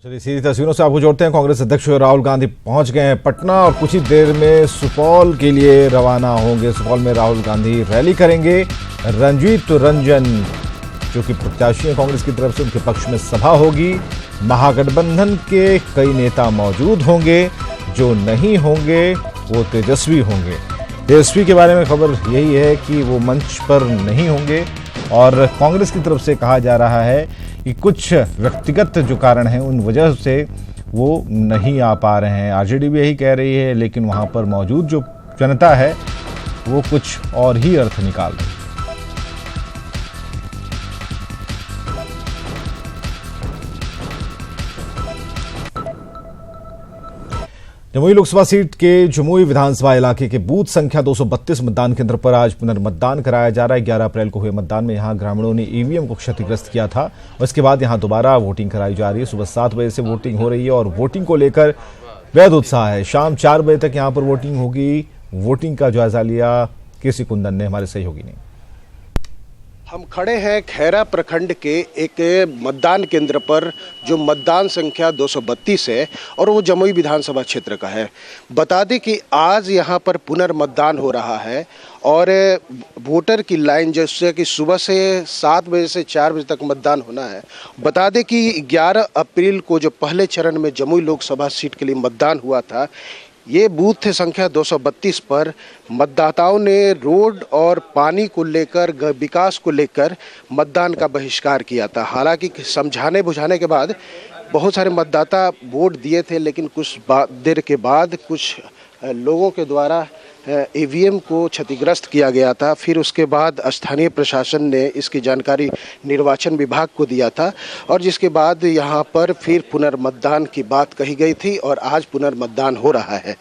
चलिए सीधी तस्वीरों से आपको जोड़ते हैं। कांग्रेस अध्यक्ष राहुल गांधी पहुंच गए हैं पटना और कुछ ही देर में सुपौल के लिए रवाना होंगे। सुपौल में राहुल गांधी रैली करेंगे। रंजीत रंजन जो कि प्रत्याशी हैं कांग्रेस की तरफ से, उनके पक्ष में सभा होगी। महागठबंधन के कई नेता मौजूद होंगे, जो नहीं होंगे वो तेजस्वी होंगे। तेजस्वी के बारे में खबर यही है कि वो मंच पर नहीं होंगे और कांग्रेस की तरफ से कहा जा रहा है कि कुछ व्यक्तिगत जो कारण हैं उन वजह से वो नहीं आ पा रहे हैं। आरजेडी भी यही कह रही है, लेकिन वहाँ पर मौजूद जो जनता है वो कुछ और ही अर्थ निकाल रही है। जमुई लोकसभा सीट के जमुई विधानसभा इलाके के बूथ संख्या 232 मतदान केंद्र पर आज पुनर्मतदान कराया जा रहा है। 11 अप्रैल को हुए मतदान में यहां ग्रामीणों ने ईवीएम को क्षतिग्रस्त किया था और इसके बाद यहां दोबारा वोटिंग कराई जा रही है। सुबह 7 बजे से वोटिंग हो रही है और वोटिंग को लेकर बेहद उत्साह है। शाम 4 बजे तक यहां पर वोटिंग होगी। वोटिंग का जायजा लिया केसी कुंदन ने, हमारे सहयोगी ने। हम खड़े हैं खैरा प्रखंड के एक मतदान केंद्र पर जो मतदान संख्या 232 है और वो जमुई विधानसभा क्षेत्र का है। बता दें कि आज यहाँ पर पुनर्मतदान हो रहा है और वोटर की लाइन जैसे कि सुबह से 7 बजे से 4 बजे तक मतदान होना है। बता दें कि 11 अप्रैल को जो पहले चरण में जमुई लोकसभा सीट के लिए मतदान हुआ था, ये बूथ संख्या 232 पर मतदाताओं ने रोड और पानी को लेकर, विकास को लेकर मतदान का बहिष्कार किया था। हालांकि समझाने बुझाने के बाद बहुत सारे मतदाता वोट दिए थे, लेकिन कुछ देर के बाद कुछ लोगों के द्वारा ईवीएम को क्षतिग्रस्त किया गया था। फिर उसके बाद स्थानीय प्रशासन ने इसकी जानकारी निर्वाचन विभाग को दिया था और जिसके बाद यहाँ पर फिर पुनर्मतदान की बात कही गई थी और आज पुनर्मतदान हो रहा है।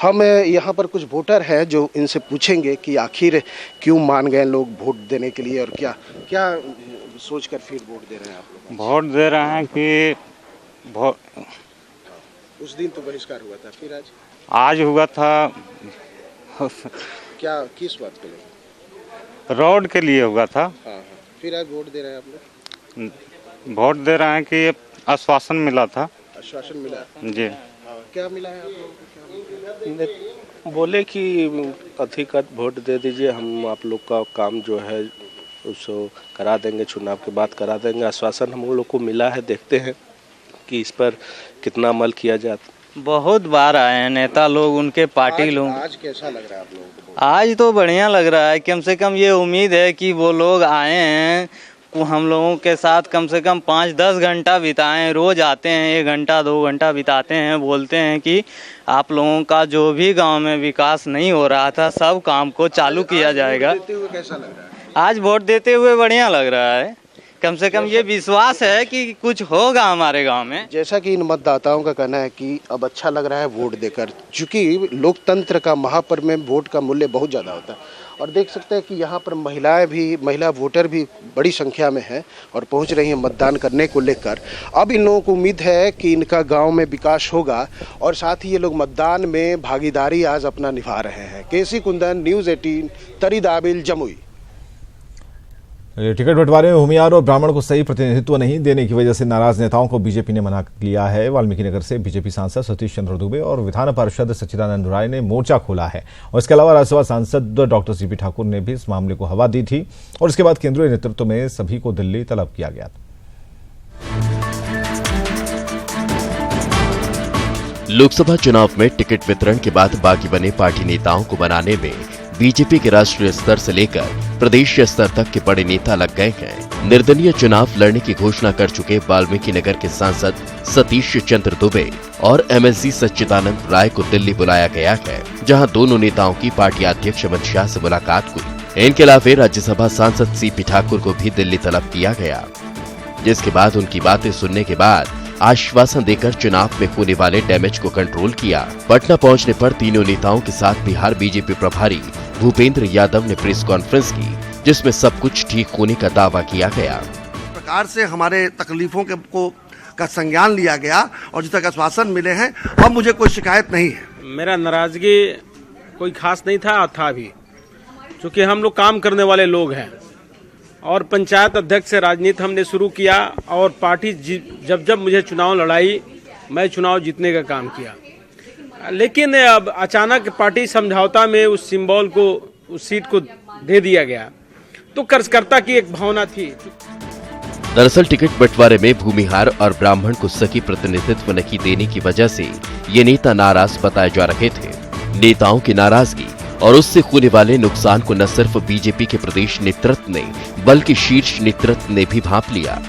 हम यहाँ पर कुछ वोटर हैं जो इनसे पूछेंगे कि आखिर क्यों मान गए लोग वोट देने के लिए और क्या क्या सोचकर फिर वोट दे रहे हैं आप लोग? वोट दे रहे हैं कि उस दिन तो बहिष्कार हुआ था, फिर आज हुआ था। क्या किस बात के लिए? रोड के लिए हुआ था। हाँ। फिर आज वोट दे रहे हैं आप लोग? वोट दे रहे हैं कि आश्वासन मिला था। आश्वासन मिला जी। क्या मिला है आप लोगों को? बोले कि अधिकृत वोट दे दीजिए, हम आप लोग का काम जो है उसको करा देंगे, चुनाव के बाद करा देंगे। आश्वासन हम लोग को मिला है, देखते हैं कि इस पर कितना अमल किया जाता। बहुत बार आए हैं नेता लोग, उनके पार्टी लोग। आज कैसा लग रहा है आप लोगों को? आज तो बढ़िया लग रहा है। कम से कम ये उम्मीद है कि वो लोग आए हैं, हम लोगों के साथ कम से कम 5-10 घंटा बिताएं। रोज आते हैं, 1 घंटा 2 घंटा बिताते हैं, बोलते हैं कि आप लोगों का जो भी गांव में विकास नहीं हो रहा था सब काम को चालू किया जाएगा। कैसा लग रहा है? आज वोट देते हुए बढ़िया लग रहा है। कम से कम ये विश्वास है कि कुछ होगा हमारे गांव में। जैसा कि इन मतदाताओं का कहना है कि अब अच्छा लग रहा है वोट देकर, क्योंकि लोकतंत्र का महापर्व में वोट का मूल्य बहुत ज़्यादा होता है। और देख सकते हैं कि यहाँ पर महिला वोटर भी बड़ी संख्या में है और पहुँच रही हैं मतदान करने को लेकर। अब इन लोगों को उम्मीद है कि इनका गाँव में विकास होगा और साथ ही ये लोग मतदान में भागीदारी आज अपना निभा रहे हैं। केसी कुंदन, न्यूज़ 18, तरीदाबिल, जमुई। टिकट बंटवारे में भूमिहार और ब्राह्मण को सही प्रतिनिधित्व नहीं देने की वजह से नाराज नेताओं को बीजेपी ने मना लिया है। वाल्मीकि नगर से बीजेपी सांसद सतीश चंद्र दुबे और विधान पार्षद सच्चिदानंद राय ने मोर्चा खोला है और इसके अलावा राज्यसभा सांसद डॉक्टर सीपी ठाकुर ने भी इस मामले को हवा दी थी और इसके बाद केंद्रीय नेतृत्व में सभी को दिल्ली तलब किया गया था। लोकसभा चुनाव में टिकट वितरण के बाद बाकी बने पार्टी नेताओं को बनाने में बीजेपी के राष्ट्रीय स्तर से लेकर प्रदेश स्तर तक के बड़े नेता लग गए हैं। निर्दलीय चुनाव लड़ने की घोषणा कर चुके वाल्मीकि नगर के सांसद सतीश चंद्र दुबे और एमएलसी सच्चिदानंद राय को दिल्ली बुलाया गया है, जहां दोनों नेताओं की पार्टी अध्यक्ष अमित शाह से मुलाकात हुई। इनके अलावा राज्यसभा सांसद सीपी ठाकुर को भी दिल्ली तलब किया गया, जिसके बाद उनकी बातें सुनने के बाद आश्वासन देकर चुनाव में होने वाले डैमेज को कंट्रोल किया। पटना पहुंचने पर तीनों नेताओं के साथ बिहार बीजेपी प्रभारी भूपेंद्र यादव ने प्रेस कॉन्फ्रेंस की, जिसमें सब कुछ ठीक होने का दावा किया गया। प्रकार से हमारे तकलीफों का संज्ञान लिया गया और जिस तक आश्वासन मिले हैं, अब मुझे कोई शिकायत नहीं है। मेरा नाराजगी कोई खास नहीं था भी, क्योंकि हम लोग काम करने वाले लोग हैं और पंचायत अध्यक्ष से राजनीति हमने शुरू किया और पार्टी जब जब मुझे चुनाव लड़ाई, मैं चुनाव जीतने का काम किया। लेकिन अब अचानक पार्टी समझौता में उस सिंबल को, उस सीट को दे दिया गया, तो कार्यकर्ता की एक भावना थी। दरअसल टिकट बंटवारे में भूमिहार और ब्राह्मण को सही प्रतिनिधित्व नहीं देने की वजह से ये नेता नाराज बताए जा रहे थे। नेताओं की नाराजगी और उससे होने वाले नुकसान को न सिर्फ बीजेपी के प्रदेश नेतृत्व ने बल्कि शीर्ष नेतृत्व ने भी भांप लिया।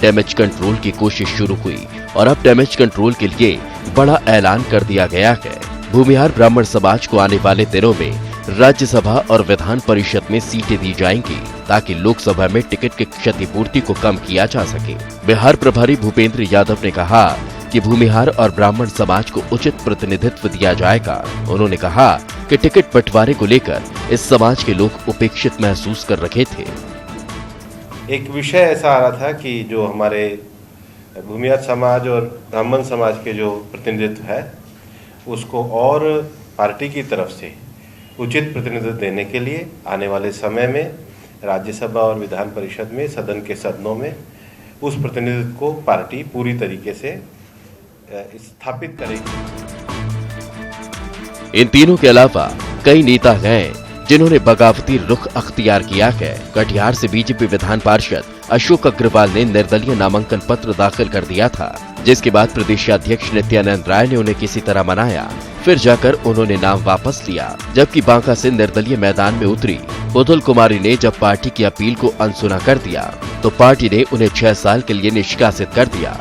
डैमेज कंट्रोल की कोशिश शुरू हुई और अब डैमेज कंट्रोल के लिए बड़ा ऐलान कर दिया गया है। भूमिहार ब्राह्मण समाज को आने वाले दिनों में राज्यसभा और विधान परिषद में सीटें दी जाएंगी ताकि लोकसभा में टिकट की क्षतिपूर्ति को कम किया जा सके। बिहार प्रभारी भूपेंद्र यादव ने कहा कि भूमिहार और ब्राह्मण समाज को उचित प्रतिनिधित्व दिया जाएगा। उन्होंने कहा कि टिकट बंटवारे को लेकर इस समाज के लोग उपेक्षित महसूस कर रहे थे। एक विषय ऐसा आ रहा था कि जो हमारे भूमिहार समाज और ब्राह्मण समाज के जो प्रतिनिधित्व है उसको और पार्टी की तरफ से उचित प्रतिनिधित्व देने के लिए आने वाले समय में राज्यसभा और विधान परिषद में सदन के सदनों में उस प्रतिनिधित्व को पार्टी पूरी तरीके से स्थापित करेगी। इन तीनों के अलावा कई नेता हैं जिन्होंने बगावती रुख अख्तियार किया है। कटिहार से बीजेपी विधान पार्षद अशोक अग्रवाल ने निर्दलीय नामांकन पत्र दाखिल कर दिया था, जिसके बाद प्रदेशाध्यक्ष नित्यानंद राय ने उन्हें किसी तरह मनाया, फिर जाकर उन्होंने नाम वापस लिया। जबकि बांका से निर्दलीय मैदान में उतरी पुतुल कुमारी ने जब पार्टी की अपील को अनसुना कर दिया तो पार्टी ने उन्हें 6 साल के लिए निष्कासित कर दिया।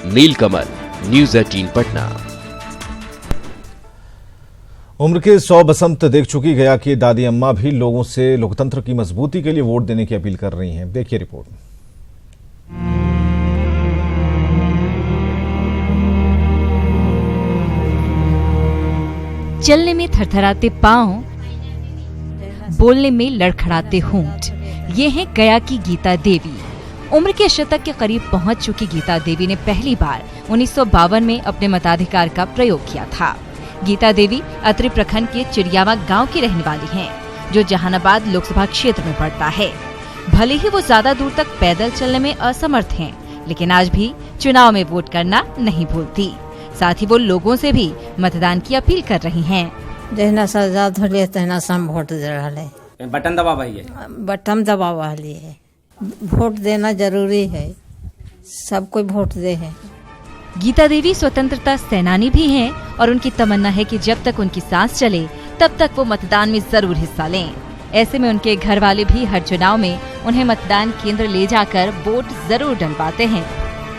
नीलकमल, न्यूज़ 18 पटना। उम्र के 100 बसंत देख चुकी गया कि दादी अम्मा भी लोगों से लोकतंत्र की मजबूती के लिए वोट देने की अपील कर रही हैं। देखिए रिपोर्ट। चलने में थरथराते पांव, बोलने में लड़खड़ाते होंठ, ये है गया की गीता देवी। उम्र के शतक के करीब पहुंच चुकी गीता देवी ने पहली बार 1952 में अपने मताधिकार का प्रयोग किया था। गीता देवी अत्रि प्रखंड के चिड़ियावा गांव की रहने वाली हैं, जो जहानाबाद लोकसभा क्षेत्र में पड़ता है। भले ही वो ज्यादा दूर तक पैदल चलने में असमर्थ हैं, लेकिन आज भी चुनाव में वोट करना नहीं भूलती। साथ ही वो लोगों से भी मतदान की अपील कर रही हैं। जहना सजा धोलिए तहना सम वोट दे रहे, बटन दबाइए, बटन दबावा लिए। वोट देना जरूरी है, सब कोई वोट दे है। गीता देवी स्वतंत्रता सेनानी भी हैं और उनकी तमन्ना है कि जब तक उनकी सांस चले तब तक वो मतदान में जरूर हिस्सा लें। ऐसे में उनके घर वाले भी हर चुनाव में उन्हें मतदान केंद्र ले जाकर वोट जरूर डलवाते हैं।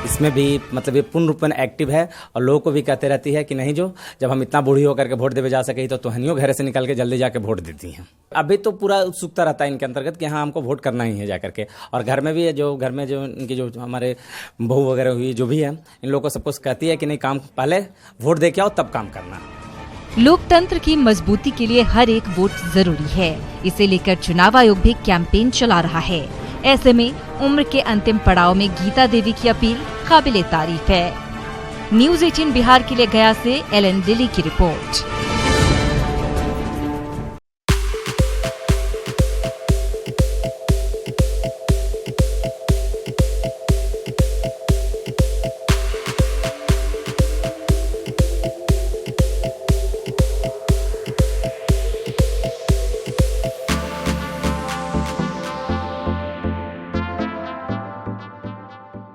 इसमें भी मतलब ये पूर्ण रूप में एक्टिव है और लोगों को भी कहते रहती है कि नहीं, जो जब हम इतना बूढ़ी होकर के वोट देवे जा सके तो तुहनियों घर से निकल के जल्दी जाके वोट देती हैं। अभी तो पूरा उत्सुकता रहता है इनके अंतर्गत कि हाँ हमको वोट करना ही है जाकर के। और घर में भी जो घर में जो इनकी जो हमारे बहू वगैरह हुई जो भी है, इन लोगों को सबको कहती है कि नहीं, काम पहले वोट दे के आओ तब काम करना। लोकतंत्र की मजबूती के लिए हर एक वोट जरूरी है। इसे लेकर चुनाव आयोग भी कैंपेन चला रहा है। ऐसे में उम्र के अंतिम पड़ाव में गीता देवी की अपील काबिले तारीफ है। न्यूज़ 18 बिहार के लिए गया से एलन लिली की रिपोर्ट।